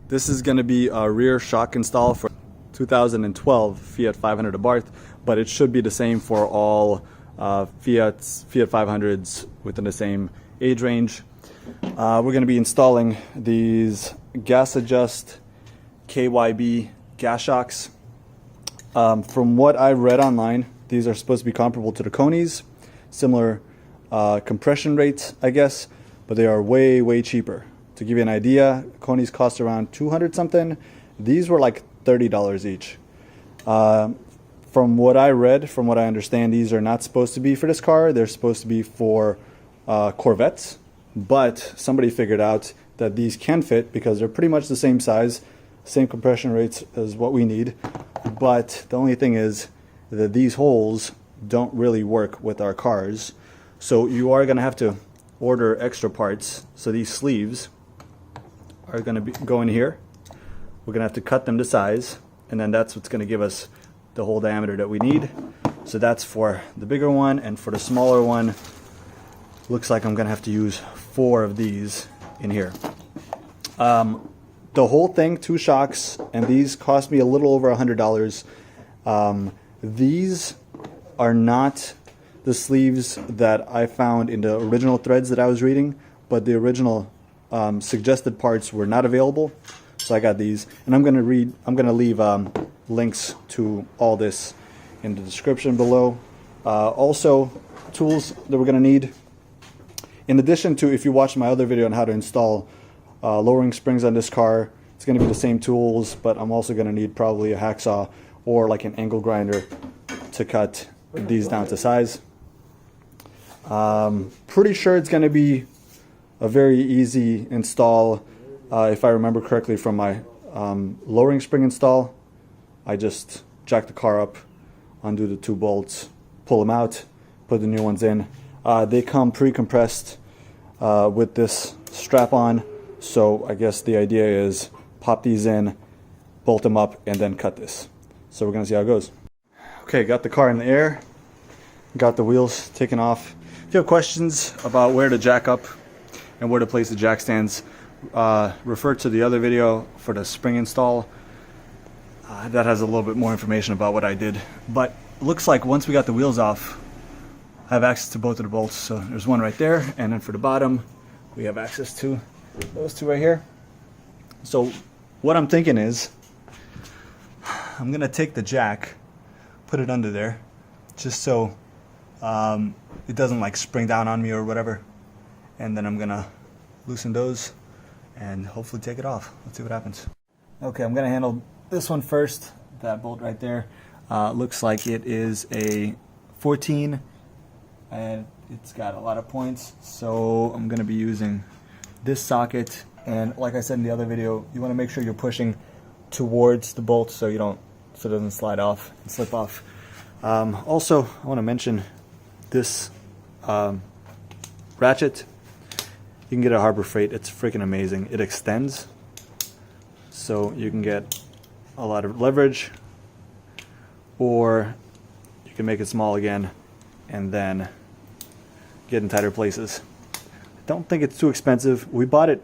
This is going to be a rear shock install for 2012 Fiat 500 Abarth, but it should be the same for all Fiat 500s within the same age range. We're going to be installing these gas adjust KYB gas shocks. From what I read online, these are supposed to be comparable to the Konis, similar compression rates, I guess, but they are way cheaper. To give you an idea, Konis cost around 200 something. These were like $30 each. From what I read, from what I understand, these are not supposed to be for this car. They're supposed to be for Corvettes. But somebody figured out that these can fit because they're pretty much the same size, same compression rates as what we need. But the only thing is that these holes don't really work with our cars. So you are going to have to order extra parts. So these sleeves are going to go in here. We're going to have to cut them to size, and then that's what's going to give us the whole diameter that we need. So that's for the bigger one, and for the smaller one, looks like I'm going to have to use 4 of these in here. The whole thing, 2 shocks, and these cost me a little over $100. These are not the sleeves that I found in the original threads that I was reading, but the original suggested parts were not available, so I got these. And I'm gonna leave links to all this in the description below. Also, tools that we're gonna need. In addition to, if you watch my other video on how to install lowering springs on this car, it's gonna be the same tools, but I'm also gonna need probably a hacksaw or like an angle grinder to cut these down to size. Pretty sure it's gonna be a very easy install. If I remember correctly from my lowering spring install, I just jack the car up, undo the 2 bolts, pull them out, put the new ones in. They come pre-compressed with this strap on, so I guess the idea is pop these in, bolt them up, and then cut this. So we're gonna see how it goes. Okay, got the car in the air, got the wheels taken off. If you have questions about where to jack up and where to place the jack stands, refer to the other video for the spring install. That has a little bit more information about what I did. But it looks like once we got the wheels off, I have access to both of the bolts. So there's one right there, and then for the bottom, we have access to those 2 right here. So what I'm thinking is, I'm gonna take the jack, put it under there, just so it doesn't like spring down on me or whatever. And then I'm gonna loosen those and hopefully take it off. Let's see what happens. Okay, I'm gonna handle this one first. That bolt right there looks like it is a 14, and it's got a lot of points. So I'm gonna be using this socket, and like I said in the other video, you want to make sure you're pushing towards the bolt so it doesn't slide off and slip off. Also, I want to mention this ratchet. You can get a Harbor Freight. It's freaking amazing. It extends, so you can get a lot of leverage, or you can make it small again and then get in tighter places. I don't think it's too expensive. We bought it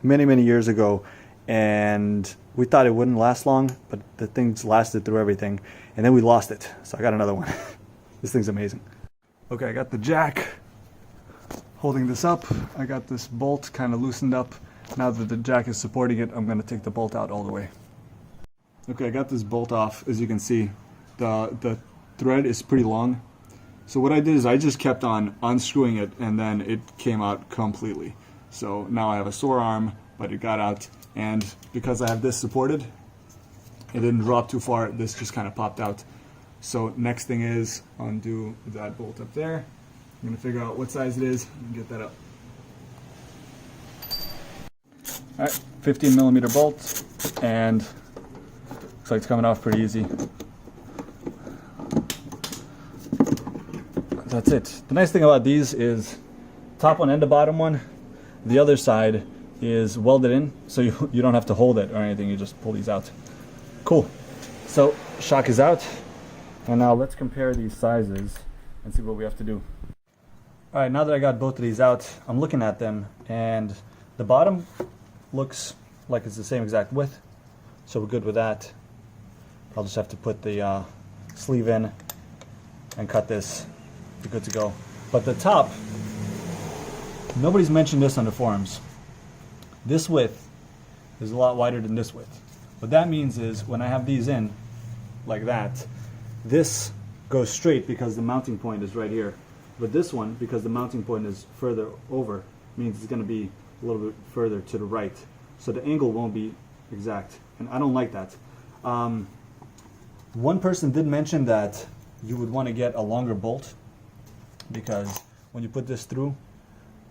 many years ago, and we thought it wouldn't last long, but the thing's lasted through everything, and then we lost it, so I got another one. This thing's amazing. Okay, I got the jack holding this up. I got this bolt kind of loosened up. Now that the jack is supporting it, I'm going to take the bolt out all the way. Okay, I got this bolt off. As you can see, the thread is pretty long. So what I did is I just kept on unscrewing it, and then it came out completely. So now I have a sore arm, but it got out. And because I have this supported, it didn't drop too far. This just kind of popped out. So next thing is undo that bolt up there. I'm going to figure out what size it is and get that up. Alright, 15mm bolt, and looks like it's coming off pretty easy. That's it. The nice thing about these is top one and the bottom one, the other side is welded in, so you don't have to hold it or anything, you just pull these out. Cool. So shock is out, and now let's compare these sizes and see what we have to do. All right, now that I got both of these out, I'm looking at them, and the bottom looks like it's the same exact width, so we're good with that. I'll just have to put the sleeve in and cut this. Be good to go. But the top, nobody's mentioned this on the forums. This width is a lot wider than this width. What that means is when I have these in like that, this goes straight because the mounting point is right here. But this one, because the mounting point is further over, means it's going to be a little bit further to the right. So the angle won't be exact. And I don't like that. One person did mention that you would want to get a longer bolt because when you put this through,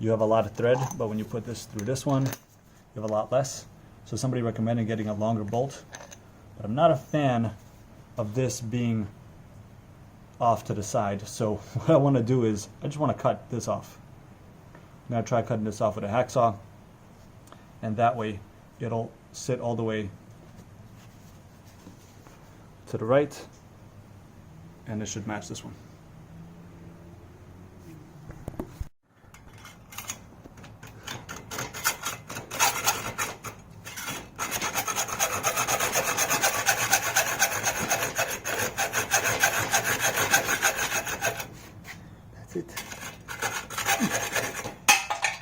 you have a lot of thread, but when you put this through this one, you have a lot less. So somebody recommended getting a longer bolt, but I'm not a fan of this being off to the side. So what I want to do is I just want to cut this off. I'm going to try cutting this off with a hacksaw, and that way it'll sit all the way to the right, and it should match this one. That's it.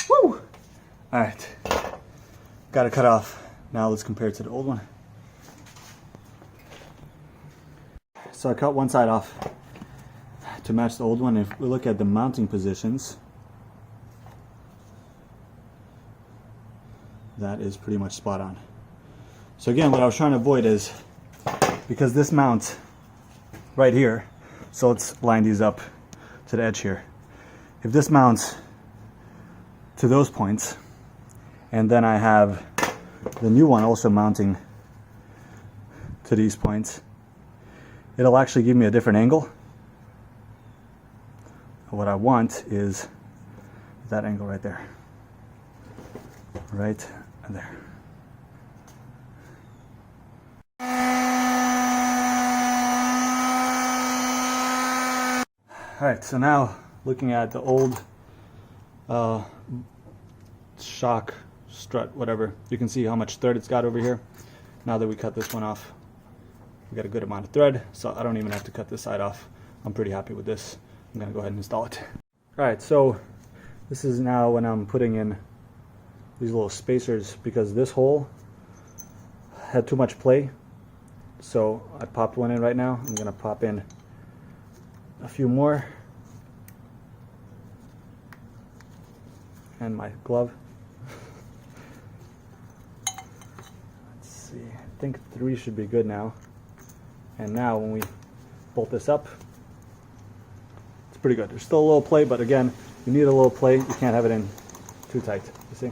Woo! All right, got it cut off. Now let's compare it to the old one. So I cut one side off to match the old one. If we look at the mounting positions, that is pretty much spot on. So again, what I was trying to avoid is, because this mounts right here, so let's line these up to the edge here. If this mounts to those points, and then I have the new one also mounting to these points, it'll actually give me a different angle. What I want is that angle right there. Right there. Alright, so now looking at the old shock, strut, whatever, you can see how much thread it's got over here. Now that we cut this one off, we got a good amount of thread, so I don't even have to cut this side off. I'm pretty happy with this. I'm gonna go ahead and install it. Alright, so this is now when I'm putting in these little spacers, because this hole had too much play. So I popped one in right now. I'm gonna pop in a few more. And my glove. Let's see, I think 3 should be good now. And now when we bolt this up, it's pretty good. There's still a little play, but again, you need a little play. You can't have it in too tight, you see?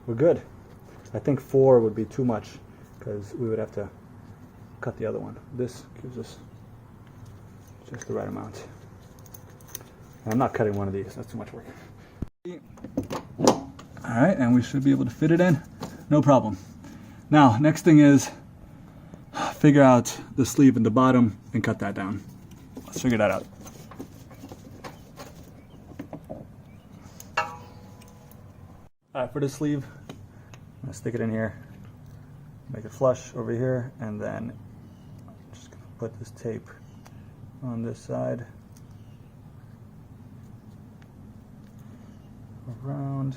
We're good. I think 4 would be too much because we would have to cut the other one. This gives us just the right amount. And I'm not cutting one of these, that's too much work. Alright, and we should be able to fit it in, no problem. Now, next thing is figure out the sleeve in the bottom and cut that down. Let's figure that out. Alright, for the sleeve, I'm going to stick it in here, make it flush over here, and then I'm just going to put this tape on this side, around.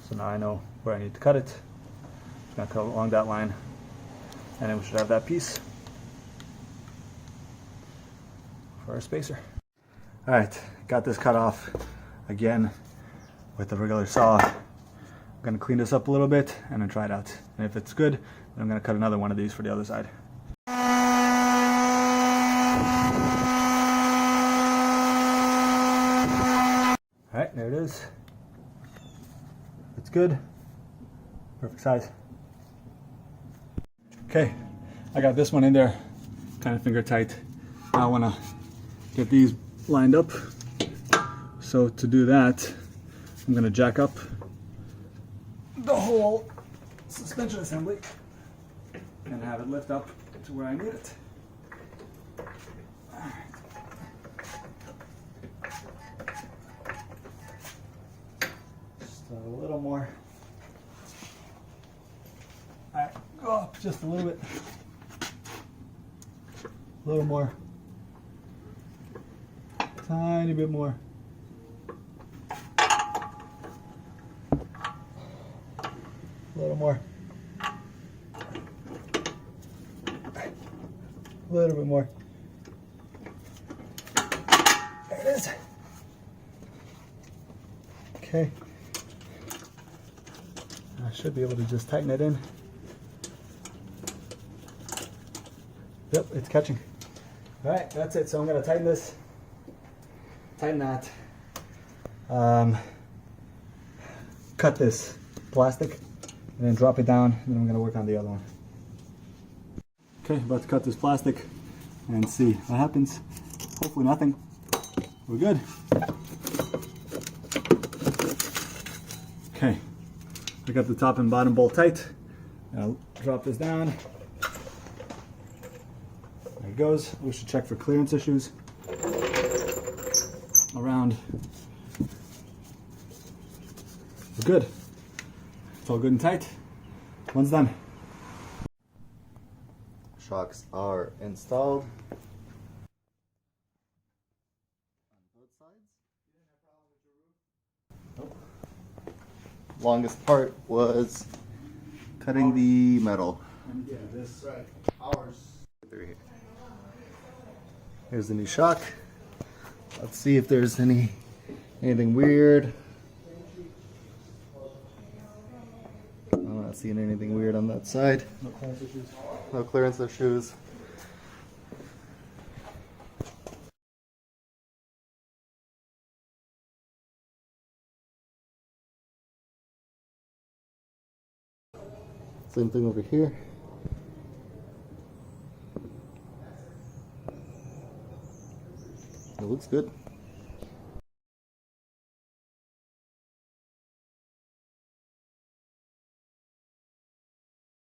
So now I know where I need to cut it. Just going to cut along that line, and then we should have that piece for our spacer. Alright, got this cut off again with a regular saw. I'm going to clean this up a little bit and then try it out. And if it's good, then I'm going to cut another one of these for the other side. Alright, there it is. It's good. Perfect size. Okay, I got this one in there, kind of finger tight. Now I want to get these lined up. So to do that, I'm going to jack up the whole suspension assembly and have it lift up to where I need it. just a little bit. A little more. Tiny bit more. A little more. A little bit more. There it is. Okay. I should be able to just tighten it in. Yep, it's catching. All right, that's it. So I'm gonna tighten this, tighten that, cut this plastic, and then drop it down, and then I'm gonna work on the other one. Okay, about to cut this plastic and see what happens. Hopefully nothing. We're good. Okay, I got the top and bottom bolt tight. I'll drop this down. There it goes. We should check for clearance issues around. We're good. It's all good and tight. One's done. Shocks are installed. Longest part was cutting the metal. Yeah, this Right. Ours. Here's the new shock. Let's see if there's anything weird. I'm not seeing anything weird on that side. no clearance issues. No clearance issues. Same thing over here. It looks good.